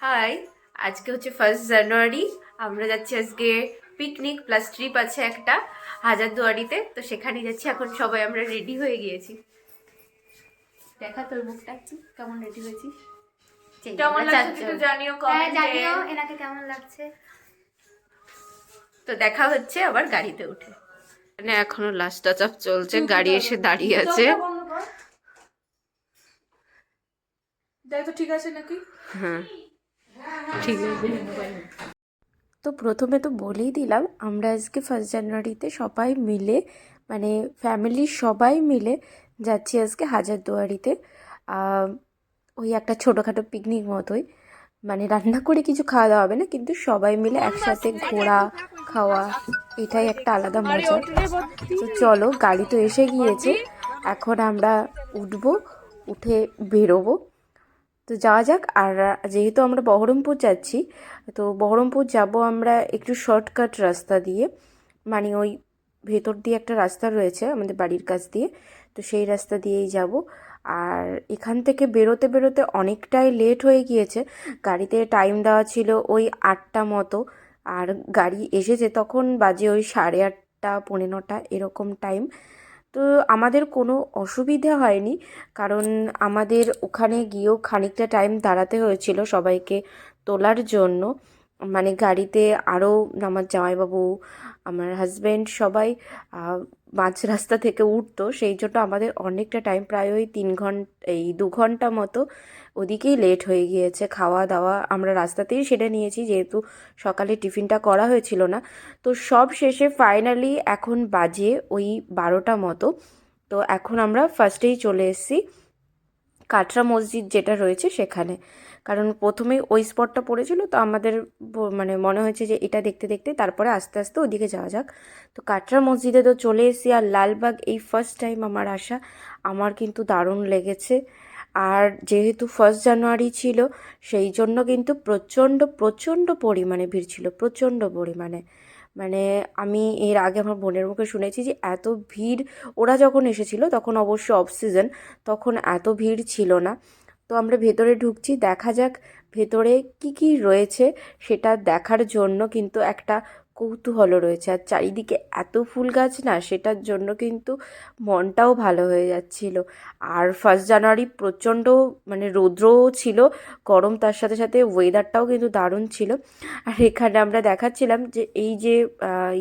High, আজকে হচ্ছে 1 জানুয়ারি। আমরা যাচ্ছি আজকে পিকনিক প্লাস ট্রিপ আছে একটা হাজারদুয়ারিতে, তো সেখানে যাচ্ছি। এখন সবাই আমরা রেডি হয়ে গিয়েছি। দেখা তোর মুখটা কেমন রেডি হয়েছিস? কেমন লাগছে একটু জানিও কমেন্টে। জানিও এনাকে কেমন লাগছে। তো দেখা হচ্ছে আবার গাড়িতে উঠে। মানে এখনো লাস্ট টাচ আপ চলছে, গাড়ি এসে দাঁড়িয়ে আছে। দেখ তো ঠিক আছে নাকি? হ্যাঁ ঠিক আছে। তো প্রথমে তো বলেই দিলাম, আমরা আজকে 1 জানুয়ারিতে সবাই মিলে মানে ফ্যামিলির সবাই মিলে যাচ্ছি আজকে হাজারদুয়ারিতে। ওই একটা ছোটোখাটো পিকনিক মতোই, মানে রান্না করে কিছু খাওয়া দাওয়া হবে না, কিন্তু সবাই মিলে একসাথে ঘোরা খাওয়া, এটাই একটা আলাদা মজা। তো চলো, গাড়ি তো এসে গিয়েছে, এখন আমরা উঠবো, উঠে বেরোবো। তো যাওয়া যাক। আর যেহেতু আমরা বহরমপুর যাচ্ছি, তো বহরমপুর যাব আমরা একটু শর্টকাট রাস্তা দিয়ে, মানে ওই ভেতর দিয়ে একটা রাস্তা রয়েছে আমাদের বাড়ির কাছ দিয়ে, তো সেই রাস্তা দিয়েই যাব। আর এখান থেকে বেরোতে বেরোতে অনেকটাই লেট হয়ে গিয়েছে। গাড়িতে টাইম দেওয়া ছিল ওই 8টা মতো, আর গাড়ি এসেছে তখন বাজে ওই 8:30 9:45 এরকম টাইম। তো আমাদের কোনো অসুবিধা হয়নি, কারণ আমাদের ওখানে গিয়েও খানিকটা টাইম দাঁড়াতে হয়েছিল সবাইকে তোলার জন্য। মানে গাড়িতে আরও আমার জামাইবাবু, আমার হাজব্যান্ড সবাই মাঝ রাস্তা থেকে উঠতো, সেই জন্য আমাদের অনেকটা টাইম, প্রায় ওই 2 ঘন্টা মতো ওদিকেই লেট হয়ে গিয়েছে। খাওয়া দাওয়া আমরা রাস্তাতেই সেরে নিয়েছি, যেহেতু সকালে টিফিনটা করা হয়েছিল না। তো সব শেষে ফাইনালি এখন বাজে ওই 12টা মতো। তো এখন আমরা ফার্স্টেই চলে এসেছি কাটরা মসজিদ যেটা রয়েছে সেখানে, কারণ প্রথমেই ওই স্পটটা পড়েছিল, তো আমাদের মানে মনে হয়েছে যে এটা দেখতে দেখতে তারপরে আস্তে আস্তে ওদিকে যাওয়া যাক। তো কাটরা মসজিদে তো চলে এসেছি। আর লালবাগ এই ফার্স্ট টাইম আমার আসা, আমার কিন্তু দারুণ লেগেছে। আর যেহেতু 1 জানুয়ারি ছিল, সেই জন্য কিন্তু প্রচণ্ড প্রচণ্ড পরিমাণে ভিড় ছিল, প্রচণ্ড পরিমাণে। মানে আমি এর আগে আমার বোনের মুখে শুনেছি যে এত ভিড়, ওরা যখন এসেছিল তখন অবশ্য অফ সিজন, তখন এত ভিড় ছিল না। তো আমরা ভেতরে ঢুকছি, দেখা যাক ভেতরে কি কি রয়েছে সেটা দেখার জন্য কিন্তু একটা কৌতূহল রয়েছে। আর চারিদিকে এত ফুল গাছ না, সেটার জন্য কিন্তু মনটাও ভালো হয়ে যাচ্ছিল। আর 1 জানুয়ারি প্রচণ্ড মানে রৌদ্রও ছিল, গরম, তার সাথে সাথে ওয়েদারটাও কিন্তু দারুণ ছিল। আর এখানে আমরা দেখাচ্ছিলাম যে এই যে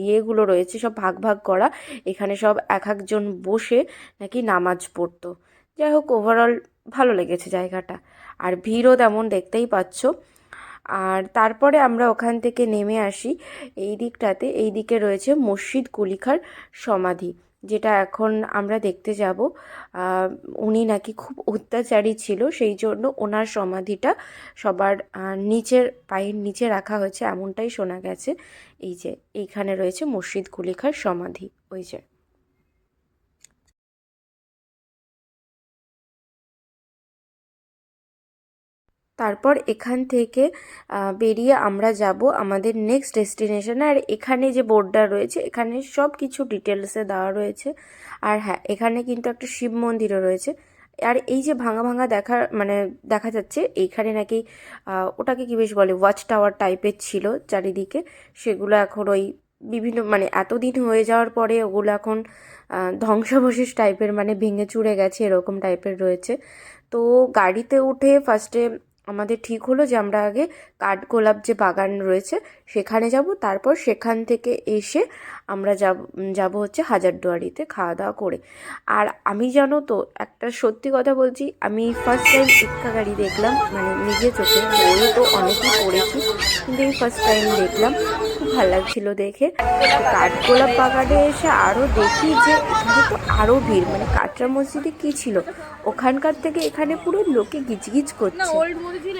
ইয়েগুলো রয়েছে সব ভাগ ভাগ করা, এখানে সব এক একজন বসে নাকি নামাজ পড়তো। যাই হোক, ওভারঅল ভালো লেগেছে জায়গাটা। আর ভিড়ও তেমন, দেখতেই পাচ্ছ। আর তারপরে আমরা ওখান থেকে নেমে আসি এই দিকটাতে, এই দিকে রয়েছে মুর্শিদ কুলিখার সমাধি, যেটা এখন আমরা দেখতে যাব। উনি নাকি খুব অত্যাচারী ছিল, সেই জন্য ওনার সমাধিটা সবার নিচের পায়ের নিচে রাখা হয়েছে, এমনটাই শোনা গেছে। এই যে এইখানে রয়েছে মুর্শিদ কুলিখার সমাধি, ওই যে। তারপর এখান থেকে বেরিয়ে আমরা যাব আমাদের নেক্সট ডেস্টিনেশনে। আর এখানে যে বোর্ডটা রয়েছে, এখানে সব কিছু ডিটেলসে দেওয়া রয়েছে। আর হ্যাঁ, এখানে কিন্তু একটা শিব মন্দিরও রয়েছে। আর এই যে ভাঙা ভাঙা দেখা যাচ্ছে, এইখানে নাকি ওটাকে কি বেশ বলে, ওয়াচ টাওয়ার টাইপের ছিল চারিদিকে, সেগুলো এখন ওই বিভিন্ন মানে এতদিন হয়ে যাওয়ার পরে ওগুলো এখন ধ্বংসাবশেষ টাইপের, মানে ভেঙে চুরে গেছে এরকম টাইপের রয়েছে। তো গাড়িতে উঠে ফার্স্টে আমাদের ঠিক হলো যে আমরা আগে কাঠগোলাপ যে বাগান রয়েছে সেখানে যাব, তারপর সেখান থেকে এসে আমরা যাব হচ্ছে হাজারদুয়ারিতে খাওয়া দাওয়া করে। আর আমি জানো তো, একটা সত্যি কথা বলছি, আমি ফার্স্ট টাইম ইক্কা গাড়ি দেখলাম, মানে নিজে চোখে, বইও তো অনেকই পড়েছি, কিন্তু এই ফার্স্ট টাইম দেখলাম, খুব ভালো লাগছিল দেখে। কাঠগোলাপ বাগানে এসে আরও দেখি যে এখানে তো আরও ভিড়, মানে কাটরা মসজিদে কী ছিল, ওখানকার থেকে এখানে পুরো লোকে গিজগিজ করছে।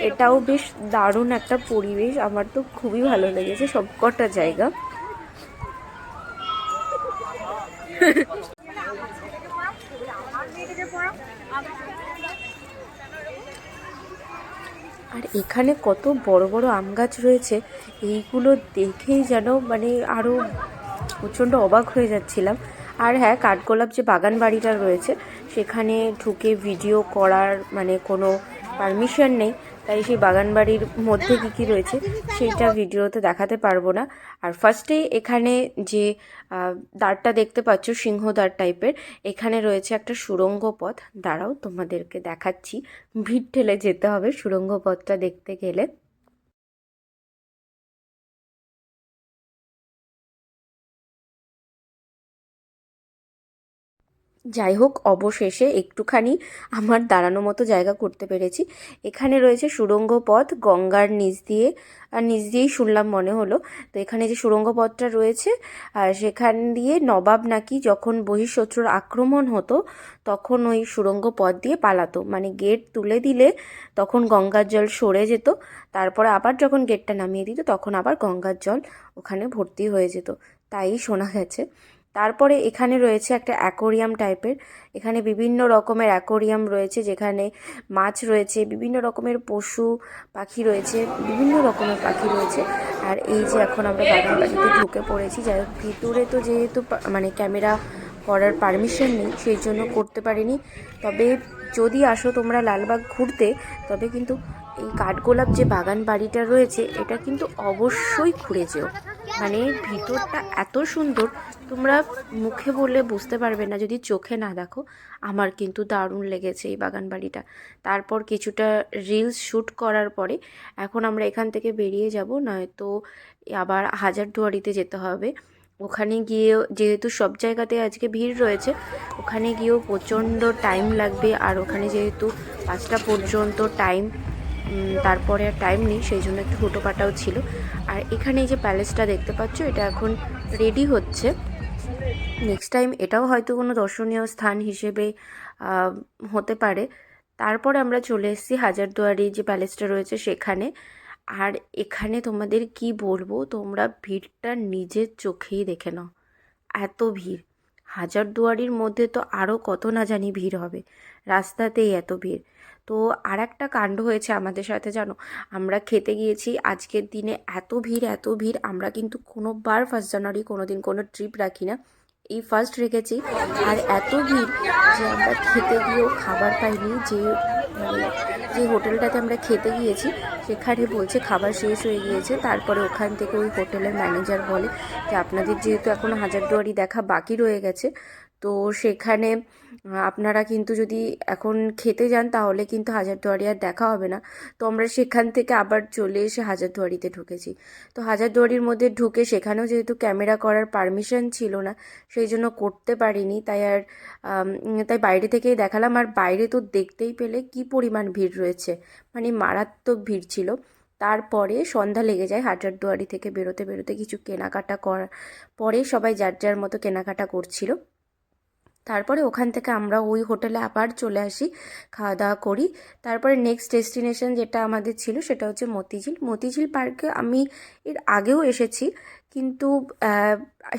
এটাও বেশ দারুণ একটা পরিবেশ, আমার তো খুবই ভালো লেগেছে সব কটা জায়গা। আর এখানে কত বড় বড় আম গাছ রয়েছে, এইগুলো দেখেই যেন মানে আরও প্রচণ্ড অবাক হয়ে যাচ্ছিলাম। আর হ্যাঁ, কাঠগোলাপ যে বাগান বাড়িটা রয়েছে সেখানে ঢুকে ভিডিও করার মানে কোনো পারমিশন নেই, তাই সেই বাগান বাড়ির মধ্যে কী কী রয়েছে সেইটা ভিডিওতে দেখাতে পারবো না। আর ফার্স্টেই এখানে যে দ্বারটা দেখতে পাচ্ছ সিংহদ্বার টাইপের, এখানে রয়েছে একটা সুড়ঙ্গ পথ। দাঁড়াও তোমাদেরকে দেখাচ্ছি, ভিড় ঠেলে যেতে হবে সুড়ঙ্গ পথটা দেখতে গেলে। যাই হোক, অবশেষে একটুখানি আমার দাঁড়ানো মতো জায়গা করতে পেরেছি। এখানে রয়েছে সুড়ঙ্গ পথ গঙ্গার নিচ দিয়ে, আর নিচ দিয়েই শুনলাম মনে হলো। তো এখানে যে সুড়ঙ্গ পথটা রয়েছে, আর সেখান দিয়ে নবাব নাকি যখন বহিঃশত্রুর আক্রমণ হতো তখন ওই সুড়ঙ্গ পথ দিয়ে পালাতো, মানে গেট তুলে দিলে তখন গঙ্গার জল সরে যেত, তারপরে আবার যখন গেটটা নামিয়ে দিত তখন আবার গঙ্গার জল ওখানে ভর্তি হয়ে যেত, তাই শোনা গেছে। তারপরে এখানে রয়েছে একটা অ্যাকোরিয়াম টাইপের, এখানে বিভিন্ন রকমের অ্যাকোরিয়াম রয়েছে, যেখানে মাছ রয়েছে, বিভিন্ন রকমের পশু পাখি রয়েছে, বিভিন্ন রকমের পাখি রয়েছে। আর এই যে এখন আমরা বাগান বাড়িতে ঢুকে পড়েছি। যাই হোক, ভিতরে তো যেহেতু মানে ক্যামেরা করার পারমিশন নেই সেই জন্য করতে পারিনি। তবে যদি আসো তোমরা লালবাগ ঘুরতে, তবে কিন্তু এই কাঠগোলাপ যে বাগান বাড়িটা রয়েছে এটা কিন্তু অবশ্যই ঘুরে যেও। মানে ভিতরটা এত সুন্দর, তোমরা মুখে বললে বুঝতে পারবে না যদি চোখে না দেখো। আমার কিন্তু দারুণ লেগেছে এই বাগান বাড়িটা। তারপর কিছুটা রিলস শ্যুট করার পরে এখন আমরা এখান থেকে বেরিয়ে যাব, নয়তো আবার হাজারদুয়ারিতে যেতে হবে। ওখানে গিয়েও যেহেতু সব জায়গাতে আজকে ভিড় রয়েছে, ওখানে গিয়েও প্রচণ্ড টাইম লাগবে। আর ওখানে যেহেতু 5টা পর্যন্ত টাইম, তারপরে আর টাইম নেই, সেই জন্য একটু হুটোপাটাও ছিল। আর এখানে এই যে প্যালেসটা দেখতে পাচ্ছ, এটা এখন রেডি হচ্ছে। নেক্সট টাইম এটাও হয়তো কোনো দর্শনীয় স্থান হিসেবে হতে পারে। তারপরে আমরা চলে এসেছি হাজারদুয়ারি যে প্যালেসটা রয়েছে সেখানে। আর এখানে তোমাদের কি বলবো, তোমরা ভিড়টা নিজের চোখেই দেখে নাও, এত ভিড়। হাজারদুয়ারির মধ্যে তো আরও কত না জানি ভিড় হবে, রাস্তাতেই এত ভিড়। তো আর একটা কাণ্ড হয়েছে আমাদের সাথে, জানো, আমরা খেতে গিয়েছি আজকের দিনে, এত ভিড় এত ভিড়। আমরা কিন্তু কোনোবার 1 জানুয়ারি কোনো দিন কোনো ট্রিপ রাখি না, এই ফার্স্ট রেখেছি। আর এত ভিড় যে আমরা খেতে গিয়েও খাবার পাইনি। যে মানে যে হোটেলটাতে আমরা খেতে গিয়েছি সেখানে বলছে খাবার শেষ হয়ে গিয়েছে। তারপরে ওখান থেকে ওই হোটেলের ম্যানেজার বলে যে আপনাদের যেহেতু এখনও হাজারদুয়ারি দেখা বাকি রয়ে গেছে, তো সেখানে আপনারা কিন্তু যদি এখন খেতে যান তাহলে কিন্তু হাজারদুয়ারি আর দেখা হবে না। তো আমরা সেখান থেকে আবার চলে এসে হাজারদুয়ারিতে ঢুকেছি। তো হাজারদুয়ারির মধ্যে ঢুকে সেখানেও যেহেতু ক্যামেরা করার পারমিশন ছিল না, সেই জন্য করতে পারিনি। তাই বাইরে থেকেই দেখালাম। আর বাইরে তো দেখতেই পেলে কি পরিমাণ ভিড় রয়েছে, মানে মারাত্মক ভিড় ছিল। তারপরে সন্ধ্যা লেগে যায়, হাজারদুয়ারি থেকে বেরোতে বেরোতে কিছু কেনাকাটা করার পরে সবাই যার যার মতো কেনাকাটা করছিল। তারপরে ওখান থেকে আমরা ওই হোটেলে আবার চলে আসি, খাওয়া দাওয়া করি। তারপরে নেক্সট ডেস্টিনেশন যেটা আমাদের ছিল সেটা হচ্ছে মতিঝিল। মতিঝিল পার্কে আমি এর আগেও এসেছি, কিন্তু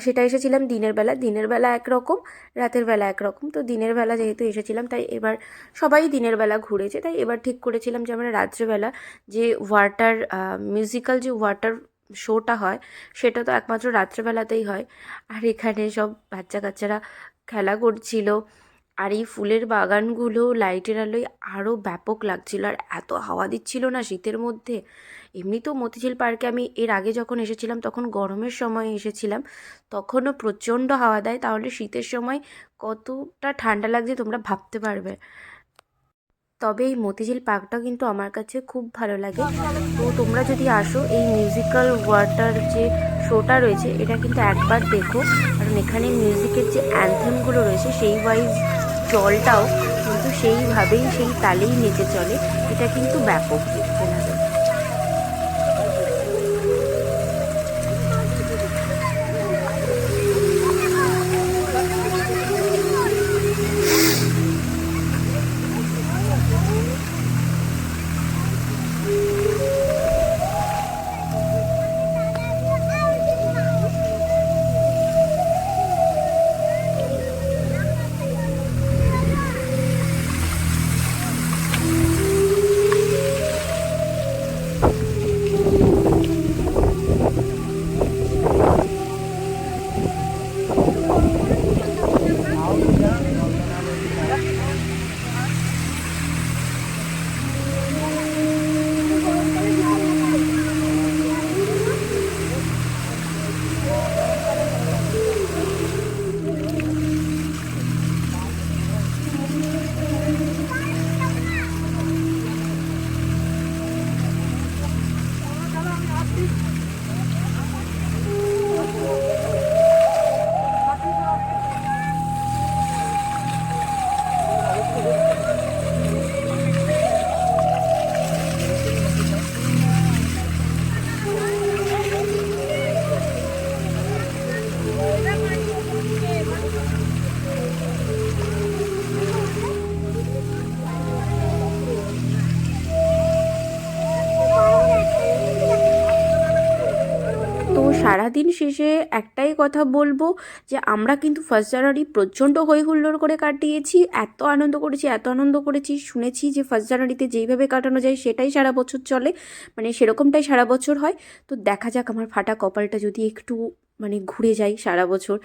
সেটা এসেছিলাম দিনের বেলা। দিনের বেলা একরকম, রাতের বেলা একরকম। তো দিনের বেলা যেহেতু এসেছিলাম, তাই এবার সবাই দিনের বেলা ঘুরেছে, তাই এবার ঠিক করেছিলাম যে আমরা রাত্রেবেলা যে ওয়াটার মিউজিক্যাল যে ওয়াটার শোটা হয় সেটা তো একমাত্র রাত্রেবেলাতেই হয়। আর এখানে সব বাচ্চা কাচ্চারা খেলা করছিল। আর এই ফুলের বাগানগুলো লাইটের আলোয় আরও ব্যাপক লাগছিল, আর এত হাওয়া দিচ্ছিল না শীতের মধ্যে। এমনিতেও মতিঝিল পার্কে আমি এর আগে যখন এসেছিলাম তখন গরমের সময় এসেছিলাম, তখনও প্রচণ্ড হাওয়া দেয়, তাহলে শীতের সময় কতটা ঠান্ডা লাগছে তোমরা ভাবতে পারবে। তবে এই মতিঝিল পার্কটা কিন্তু আমার কাছে খুব ভালো লাগে। তো তোমরা যদি আসো, এই মিউজিক্যাল ওয়াটার যে শোটা রয়েছে এটা কিন্তু একবার দেখো, কারণ এখানে মিউজিকের যে অ্যানথেমগুলো রয়েছে সেই ওয়াইজ জলটাও কিন্তু সেইভাবেই সেই তালেই নেচে চলে। এটা কিন্তু ব্যাপক দেখতে লাগে। সারাদিন শেষে একটাই কথা বলবো যে আমরা কিন্তু 1 জানুয়ারি প্রচণ্ড হই হুল্লোড় করে কাটিয়েছি, এত আনন্দ করেছি। শুনেছি যে 1 জানুয়ারিতে যেইভাবে কাটানো যায় সেটাই সারা বছর চলে, মানে সেরকমটাই সারা বছর হয়। তো দেখা যাক আমার ফাটা কপালটা যদি একটু মানে ঘুরে যায় সারা বছর,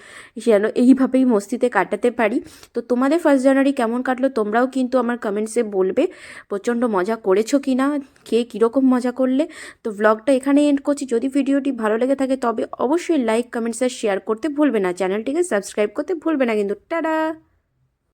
যেন এইভাবেই মস্তিতে কাটাতে পারি। তো তোমাদের 1 জানুয়ারি কেমন কাটলো তোমরাও কিন্তু আমার কমেন্টসে বলবে, প্রচণ্ড মজা করেছো কি না, কে কীরকম মজা করলে। তো ব্লগটা এখানে এন্ড করছি। যদি ভিডিওটি ভালো লেগে থাকে তবে অবশ্যই লাইক, কমেন্টস আর শেয়ার করতে ভুলবে না, চ্যানেলটিকে সাবস্ক্রাইব করতে ভুলবে না কিন্তু। টাটা।